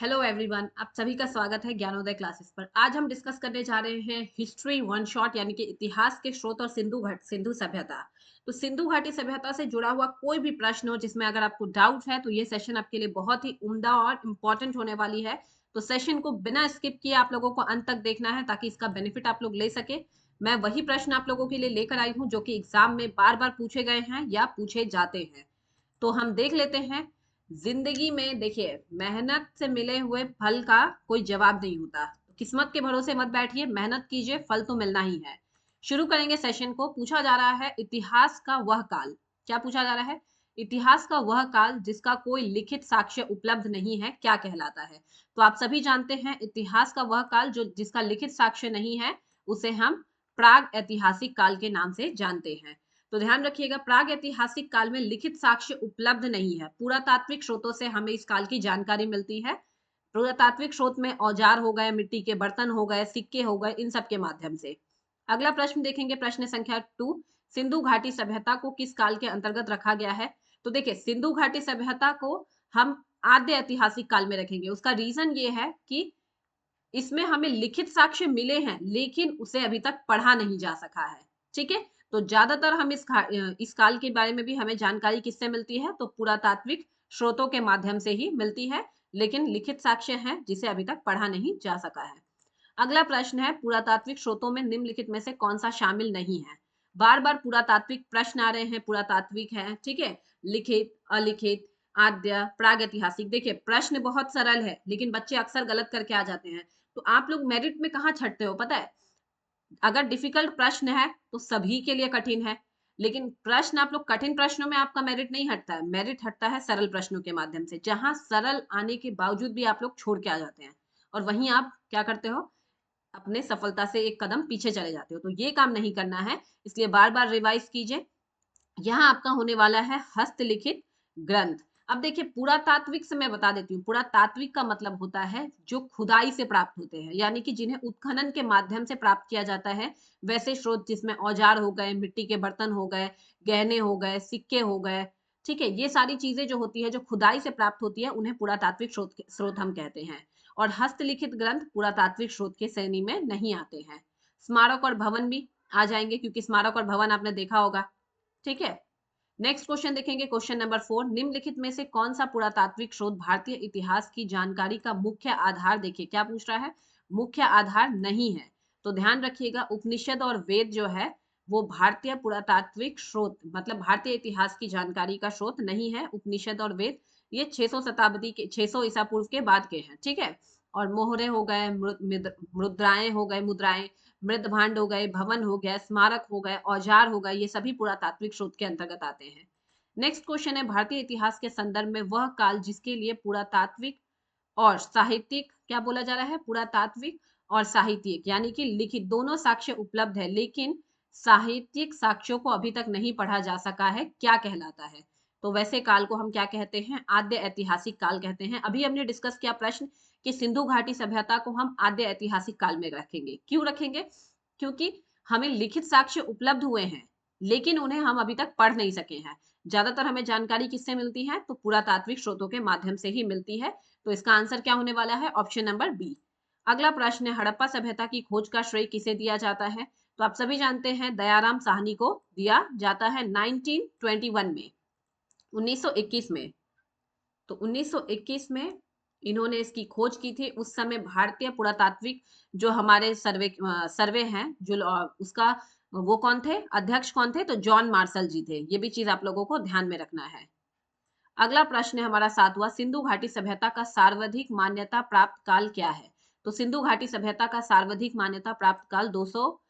Hello everyone, आप सभी का स्वागत है ज्ञानोदय क्लासेस पर। आज हम डिस्कस करने जा रहे हैं हिस्ट्री वन शॉट यानी कि इतिहास के स्रोत और सिंधु सभ्यता। तो सिंधु घाटी सभ्यता से जुड़ा हुआ कोई भी प्रश्न हो जिसमें अगर आपको डाउट है तो ये सेशन आपके लिए बहुत ही उम्दा और इम्पोर्टेंट होने वाली है। तो सेशन को बिना स्किप किए आप लोगों को अंत तक देखना है ताकि इसका बेनिफिट आप लोग ले सके। मैं वही प्रश्न आप लोगों के लिए लेकर आई हूँ जो कि एग्जाम में बार बार पूछे गए हैं या पूछे जाते हैं। तो हम देख लेते हैं। जिंदगी में देखिए, मेहनत से मिले हुए फल का कोई जवाब नहीं होता। किस्मत के भरोसे मत बैठिए, मेहनत कीजिए, फल तो मिलना ही है। शुरू करेंगे सेशन को। पूछा जा रहा है इतिहास का वह काल। क्या पूछा जा रहा है? इतिहास का वह काल जिसका कोई लिखित साक्ष्य उपलब्ध नहीं है क्या कहलाता है? तो आप सभी जानते हैं इतिहास का वह काल जो जिसका लिखित साक्ष्य नहीं है उसे हम प्राग ऐतिहासिक काल के नाम से जानते हैं। तो ध्यान रखिएगा, प्राग ऐतिहासिक काल में लिखित साक्ष्य उपलब्ध नहीं है। पुरातात्विक स्रोतों से हमें इस काल की जानकारी मिलती है। पुरातात्विक स्रोत में औजार हो गए, मिट्टी के बर्तन हो गए, सिक्के हो गए, इन सब के माध्यम से। अगला प्रश्न देखेंगे, प्रश्न संख्या 2। सिंधु घाटी सभ्यता को किस काल के अंतर्गत रखा गया है? तो देखिए, सिंधु घाटी सभ्यता को हम आद्य ऐतिहासिक काल में रखेंगे। उसका रीजन ये है कि इसमें हमें लिखित साक्ष्य मिले हैं लेकिन उसे अभी तक पढ़ा नहीं जा सका है। ठीक है, तो ज्यादातर हम इस काल के बारे में भी हमें जानकारी किससे मिलती है? तो पुरातात्विक स्रोतों के माध्यम से ही मिलती है, लेकिन लिखित साक्ष्य है जिसे अभी तक पढ़ा नहीं जा सका है। अगला प्रश्न है, पुरातात्विक स्रोतों में निम्नलिखित में से कौन सा शामिल नहीं है? बार बार पुरातात्विक प्रश्न आ रहे हैं। पुरातात्विक है, ठीक है, लिखित, अलिखित, आद्य, प्रागैतिहासिक। देखिए, प्रश्न बहुत सरल है लेकिन बच्चे अक्सर गलत करके आ जाते हैं। तो आप लोग मेरिट में कहाँ छटते हो पता है? अगर डिफिकल्ट प्रश्न है तो सभी के लिए कठिन है, लेकिन प्रश्न आप लोग कठिन प्रश्नों में आपका मेरिट नहीं हटता है। मेरिट हटता है सरल प्रश्नों के माध्यम से, जहां सरल आने के बावजूद भी आप लोग छोड़ के आ जाते हैं और वहीं आप क्या करते हो? अपने सफलता से एक कदम पीछे चले जाते हो। तो ये काम नहीं करना है, इसलिए बार बार रिवाइज कीजिए। यहाँ आपका होने वाला है हस्तलिखित ग्रंथ। अब देखिए, पुरातात्विक से मैं बता देती हूँ। पुरातात्विक का मतलब होता है जो खुदाई से प्राप्त होते हैं, यानी कि जिन्हें उत्खनन के माध्यम से प्राप्त किया जाता है। वैसे स्रोत जिसमें औजार हो गए, मिट्टी के बर्तन हो गए, गहने हो गए, सिक्के हो गए, ठीक है, ये सारी चीजें जो होती है जो खुदाई से प्राप्त होती है उन्हें पुरातात्विक स्रोत हम कहते हैं। और हस्तलिखित ग्रंथ पुरातात्विक स्रोत के श्रेणी में नहीं आते हैं। स्मारक और भवन भी आ जाएंगे क्योंकि स्मारक और भवन आपने देखा होगा। ठीक है, नेक्स्ट क्वेश्चन देखेंगे, क्वेश्चन नंबर 4। निम्नलिखित में से कौन सा पुरातात्विक स्रोत भारतीय इतिहास की जानकारी का मुख्य आधार? देखिए क्या पूछ रहा है, मुख्य आधार नहीं है। तो ध्यान रखिएगा, उपनिषद और वेद जो है वो भारतीय पुरातात्विक स्रोत मतलब भारतीय इतिहास की जानकारी का स्रोत नहीं है। उपनिषद और वेद ये 600 शताब्दी के 600 ईसा पूर्व के बाद के हैं। ठीक है, और मोहरे हो गए, मुद्राएं हो गए, मुद्राएं, मृद भांड हो गए, भवन हो गया, स्मारक हो गए, औजार हो गए, ये सभी पुरातात्विक स्रोत के अंतर्गत आते हैं। नेक्स्ट क्वेश्चन है, भारतीय इतिहास के संदर्भ में वह काल जिसके लिए पुरातात्विक और साहित्यिक क्या बोला जा रहा है? पुरातात्विक और साहित्यिक यानी कि लिखित दोनों साक्ष्य उपलब्ध है लेकिन साहित्यिक साक्ष्यों को अभी तक नहीं पढ़ा जा सका है, क्या कहलाता है? तो वैसे काल को हम क्या कहते हैं? आद्य ऐतिहासिक काल कहते हैं। अभी हमने डिस्कस किया प्रश्न कि सिंधु घाटी सभ्यता को हम आद्य ऐतिहासिक काल में रखेंगे। क्यों रखेंगे? क्योंकि हमें लिखित साक्ष्य उपलब्ध हुए हैं लेकिन उन्हें हम अभी तक पढ़ नहीं सके हैं। ज्यादातर हमें जानकारी किससे मिलती है? तो पुरातात्विक स्रोतों के माध्यम से ही मिलती है। तो इसका आंसर क्या होने वाला है? Option number B. अगला प्रश्न है, हड़प्पा सभ्यता की खोज का श्रेय किसे दिया जाता है? तो आप सभी जानते हैं दयाराम साहनी को दिया जाता है 1921 में, 1921 में। तो 1921 में इन्होंने इसकी खोज की थी। उस समय भारतीय पुरातात्विक जो हमारे सर्वे हैं जो उसका वो कौन थे, अध्यक्ष कौन थे? तो जॉन मार्शल जी थे। ये भी चीज आप लोगों को ध्यान में रखना है। अगला प्रश्न है हमारा 7वां, सिंधु घाटी सभ्यता का सर्वाधिक मान्यता प्राप्त काल क्या है? तो सिंधु घाटी सभ्यता का सर्वाधिक मान्यता प्राप्त काल 200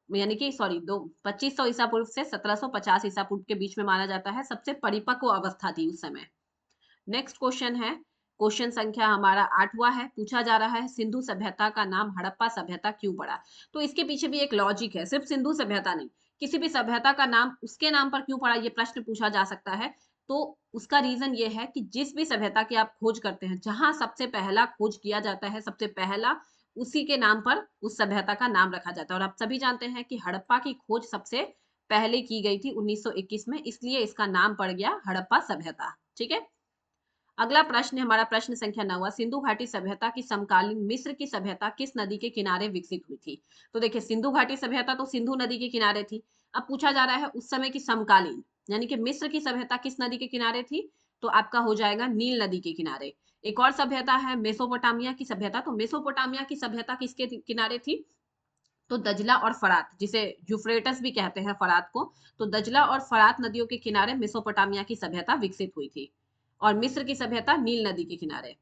यानी कि सॉरी दो 2500 ईसा पूर्व से 1750 ईसा पूर्व के बीच में माना जाता है। सबसे परिपक्व अवस्था थी उस समय। नेक्स्ट क्वेश्चन है, क्वेश्चन संख्या हमारा 8वां है। पूछा जा रहा है सिंधु सभ्यता का नाम हड़प्पा सभ्यता क्यों पड़ा? तो इसके पीछे भी एक लॉजिक है, सिर्फ सिंधु सभ्यता नहीं, किसी भी सभ्यता का नाम उसके नाम पर क्यों पड़ा, ये प्रश्न पूछा जा सकता है। तो उसका रीजन ये है कि जिस भी सभ्यता की आप खोज करते हैं, जहां सबसे पहला खोज किया जाता है, सबसे पहला उसी के नाम पर उस सभ्यता का नाम रखा जाता है। और आप सभी जानते हैं कि हड़प्पा की खोज सबसे पहले की गई थी 1921 में, इसलिए इसका नाम पड़ गया हड़प्पा सभ्यता। ठीक है, अगला प्रश्न है हमारा प्रश्न संख्या 9। सिंधु घाटी सभ्यता की समकालीन मिस्र की सभ्यता किस नदी के किनारे विकसित हुई थी? तो देखिए सिंधु घाटी सभ्यता तो सिंधु नदी के किनारे थी। अब पूछा जा रहा है उस समय की समकालीन, यानी कि मिस्र की सभ्यता किस नदी के किनारे थी? तो आपका हो जाएगा नील नदी के किनारे। एक और सभ्यता है मेसोपोटामिया की सभ्यता। तो मेसोपोटामिया की सभ्यता किसके किनारे थी? तो दजला और फरात, जिसे यूफ्रेटस भी कहते हैं फरात को, तो दजला और फरात नदियों के किनारे मेसोपोटामिया की सभ्यता विकसित हुई थी और मिस्र की सभ्यता नील नदी के किनारे।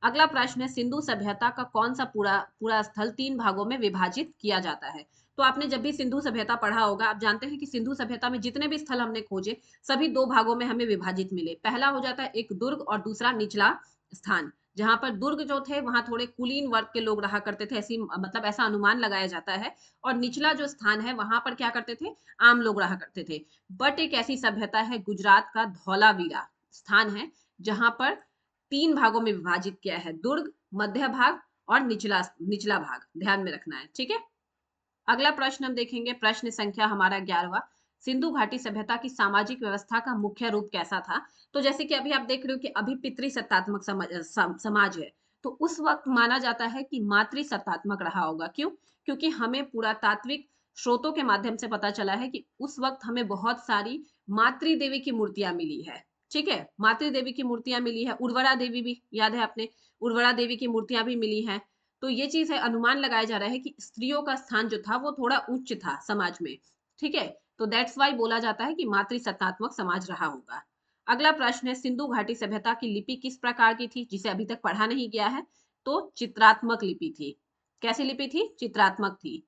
अगला प्रश्न है सिंधु सभ्यता का कौन सा पूरा पूरा स्थल 3 भागों में विभाजित किया जाता है? तो आपने जब भी सिंधु सभ्यता पढ़ा होगा, आप जानते हैं कि सिंधु सभ्यता में जितने भी स्थल हमने खोजे सभी 2 भागों में हमें विभाजित मिले। पहला हो जाता है एक दुर्ग और दूसरा निचला स्थान। जहां पर दुर्ग जो थे वहां थोड़े कुलीन वर्ग के लोग रहा करते थे, ऐसी मतलब ऐसा अनुमान लगाया जाता है। और निचला जो स्थान है वहां पर क्या करते थे? आम लोग रहा करते थे। बट एक ऐसी सभ्यता है गुजरात का धौलावीरा स्थान है, जहां पर 3 भागों में विभाजित किया है, दुर्ग, मध्य भाग और निचला निचला भाग, ध्यान में रखना है, ठीक है। अगला प्रश्न हम देखेंगे प्रश्न संख्या हमारा 11वां। सिंधु घाटी सभ्यता की सामाजिक व्यवस्था का मुख्य रूप कैसा था? तो जैसे कि अभी आप देख रहे हो कि अभी पितृसत्तात्मक समाज है, तो उस वक्त माना जाता है कि मातृसत्तात्मक रहा होगा। क्यों? क्योंकि हमें पुरातात्विक स्रोतों के माध्यम से पता चला है कि उस वक्त हमें बहुत सारी मातृ देवी की मूर्तियां मिली है। ठीक है, मातृ देवी की मूर्तियां मिली है, उर्वरा देवी भी याद है आपने, उर्वरा देवी की मूर्तियां भी मिली हैं। तो ये चीज है, अनुमान लगाया जा रहा है कि स्त्रियों का स्थान जो था वो थोड़ा उच्च था समाज में। ठीक है, तो दैट्स वाई बोला जाता है कि मातृसत्तात्मक समाज रहा होगा। अगला प्रश्न है सिंधु घाटी सभ्यता की लिपि किस प्रकार की थी, जिसे अभी तक पढ़ा नहीं गया है? तो चित्रात्मक लिपि थी। कैसी लिपि थी? चित्रात्मक थी,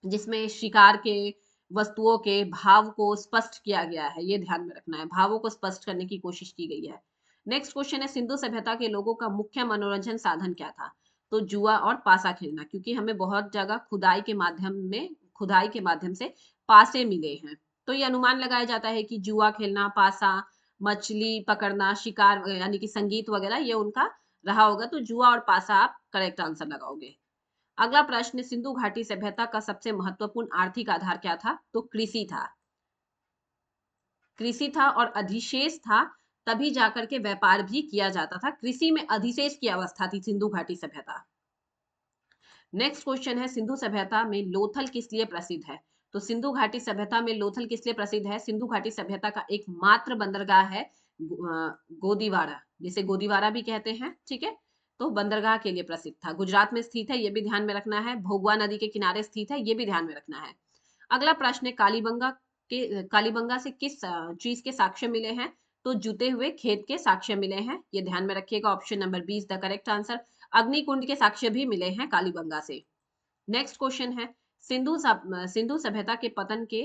जिसमें शिकार के, वस्तुओं के भाव को स्पष्ट किया गया है। ये ध्यान में रखना है, भावों को स्पष्ट करने की कोशिश की गई है। नेक्स्ट क्वेश्चन है सिंधु सभ्यता के लोगों का मुख्य मनोरंजन साधन क्या था? तो जुआ और पासा खेलना, क्योंकि हमें बहुत जगह खुदाई के माध्यम से पासे मिले हैं। तो ये अनुमान लगाया जाता है कि जुआ खेलना, पासा, मछली पकड़ना, शिकार यानी कि संगीत वगैरह ये उनका रहा होगा। तो जुआ और पासा आप करेक्ट आंसर लगाओगे। अगला प्रश्न सिंधु घाटी सभ्यता का सबसे महत्वपूर्ण आर्थिक आधार क्या था? तो कृषि था। कृषि था और अधिशेष था, तभी जाकर के व्यापार भी किया जाता था। कृषि में अधिशेष की अवस्था थी सिंधु घाटी सभ्यता। नेक्स्ट क्वेश्चन है सिंधु सभ्यता में लोथल किस लिए प्रसिद्ध है? तो सिंधु घाटी सभ्यता में लोथल किस लिए प्रसिद्ध है? सिंधु घाटी सभ्यता का एकमात्र बंदरगाह है गोदीवारा, जिसे गोदीवारा भी कहते हैं। ठीक है, तो बंदरगाह के लिए प्रसिद्ध था, गुजरात में स्थित है, ये भी ध्यान में रखना है। भोगवा नदी के किनारे स्थित है, ये भी ध्यान में रखना है। अगला प्रश्न है कालीबंगा से किस चीज के साक्ष्य मिले हैं? तो जुते हुए खेत के साक्ष्य मिले हैं, ये ध्यान में रखिएगा। Option number 20 the correct answer. अग्निकुंड के साक्ष्य भी मिले हैं कालीबंगा से। नेक्स्ट क्वेश्चन है सिंधु सभ्यता के पतन के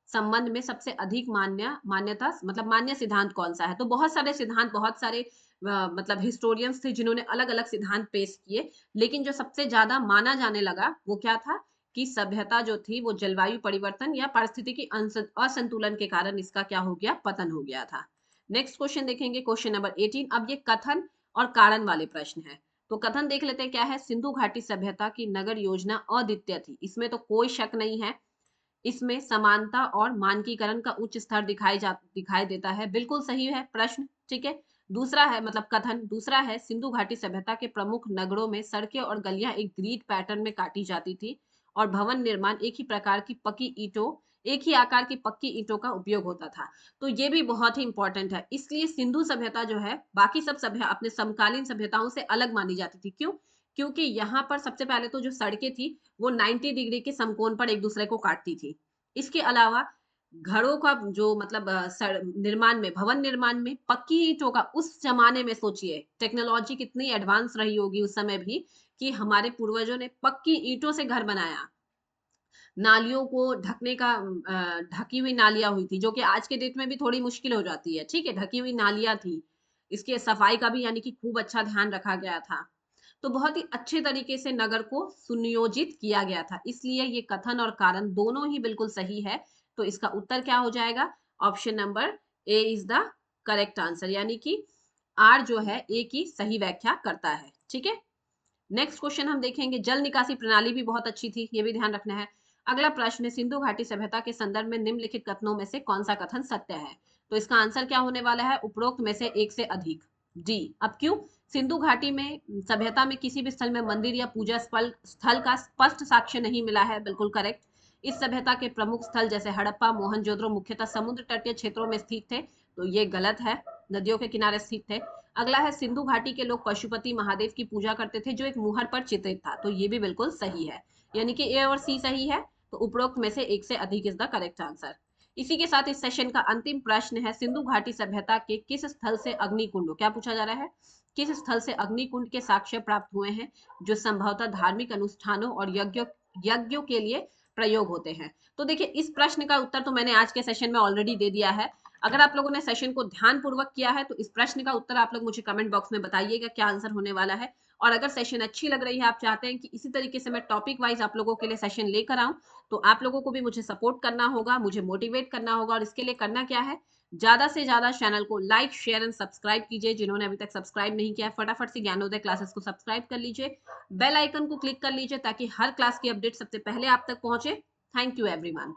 संबंध में सबसे अधिक मान्यता मतलब मान्य सिद्धांत कौन सा है? तो बहुत सारे सिद्धांत, बहुत सारे मतलब हिस्टोरियंस थे जिन्होंने अलग अलग सिद्धांत पेश किए, लेकिन जो सबसे ज्यादा माना जाने लगा वो क्या था कि सभ्यता जो थी वो जलवायु परिवर्तन या पारिस्थितिकी असंतुलन के कारण इसका क्या हो गया? पतन हो गया था। नेक्स्ट क्वेश्चन देखेंगे, क्वेश्चन नंबर 18। अब ये कथन और कारण वाले प्रश्न है। तो कथन देख लेते हैं क्या है। सिंधु घाटी सभ्यता की नगर योजना अद्वितीय थी, इसमें तो कोई शक नहीं है। इसमें समानता और मानकीकरण का उच्च स्तर दिखाई देता है, बिल्कुल सही है प्रश्न। ठीक है, दूसरा है मतलब कथन, दूसरा है सिंधु घाटी सभ्यता के प्रमुख नगरों में सड़कें और गलियां एक ग्रिड पैटर्न में काटी जाती थी और भवन निर्माण एक ही आकार की पक्की ईंटों का उपयोग होता था। तो ये भी बहुत ही इंपॉर्टेंट है। इसलिए सिंधु सभ्यता जो है बाकी सब सभ्यता अपने समकालीन सभ्यताओं से अलग मानी जाती थी। क्यों? क्योंकि यहाँ पर सबसे पहले तो जो सड़कें थी वो 90 डिग्री के समकोण पर एक दूसरे को काटती थी। इसके अलावा घरों का जो मतलब निर्माण में, भवन निर्माण में पक्की ईंटों का, उस जमाने में सोचिए टेक्नोलॉजी कितनी एडवांस रही होगी उस समय भी, कि हमारे पूर्वजों ने पक्की ईंटों से घर बनाया। नालियों को ढकने का ढकी हुई नालियां हुई थी, जो कि आज के डेट में भी थोड़ी मुश्किल हो जाती है। ठीक है, ढकी हुई नालियां थी। इसके सफाई का भी यानी कि खूब अच्छा ध्यान रखा गया था। तो बहुत ही अच्छे तरीके से नगर को सुनियोजित किया गया था। इसलिए ये कथन और कारण दोनों ही बिल्कुल सही है। तो इसका उत्तर क्या हो जाएगा? Option number A is the correct answer, यानी कि आर जो है ए की सही व्याख्या करता है। ठीक है, नेक्स्ट क्वेश्चन हम देखेंगे, जल निकासी प्रणाली भी बहुत अच्छी थी, ये भी ध्यान रखना है। अगला प्रश्न है सिंधु घाटी सभ्यता के संदर्भ में निम्नलिखित कथनों में से कौन सा कथन सत्य है? तो इसका आंसर क्या होने वाला है? उपरोक्त में से एक से अधिक। डी। अब क्यों? सिंधु घाटी में सभ्यता में किसी भी स्थल में मंदिर या पूजा स्थल का स्पष्ट साक्ष्य नहीं मिला है, बिल्कुल करेक्ट। इस सभ्यता के प्रमुख स्थल जैसे हड़प्पा, मोहनजोदड़ो मुख्यतः समुद्र तटीय क्षेत्रों में स्थित थे, तो ये गलत है, नदियों के किनारे स्थित थे। अगला है सिंधु घाटी के लोग पशुपति महादेव की पूजा करते थे, जो एक मुहर पर चित्रित था, तो ये भी बिल्कुल सही है, यानी कि ए और सी सही है। तो उपरोक्त में से एक से अधिक इज द करेक्ट आंसर। इसी के साथ इस सेशन का अंतिम प्रश्न है, सिंधु घाटी सभ्यता के किस स्थल से अग्निकुंड, क्या पूछा जा रहा है, किस स्थल से अग्निकुंड के साक्ष्य प्राप्त हुए हैं, जो संभवतः धार्मिक अनुष्ठानों और यज्ञों के लिए प्रयोग होते हैं। तो देखिए, इस प्रश्न का उत्तर तो मैंने आज के सेशन में ऑलरेडी दे दिया है। अगर आप लोगों ने सेशन को ध्यान पूर्वक किया है तो इस प्रश्न का उत्तर आप लोग मुझे कमेंट बॉक्स में बताइएगा क्या आंसर होने वाला है। और अगर सेशन अच्छी लग रही है, आप चाहते हैं कि इसी तरीके से मैं टॉपिक वाइज आप लोगों के लिए सेशन लेकर आऊं, तो आप लोगों को भी मुझे सपोर्ट करना होगा, मुझे मोटिवेट करना होगा। और इसके लिए करना क्या है, ज्यादा से ज्यादा चैनल को लाइक, शेयर एंड सब्सक्राइब कीजिए। जिन्होंने अभी तक सब्सक्राइब नहीं किया है, फटाफट से ज्ञानोदय क्लासेस को सब्सक्राइब कर लीजिए, बेल आइकन को क्लिक कर लीजिए, ताकि हर क्लास की अपडेट सबसे पहले आप तक पहुंचे। Thank you everyone.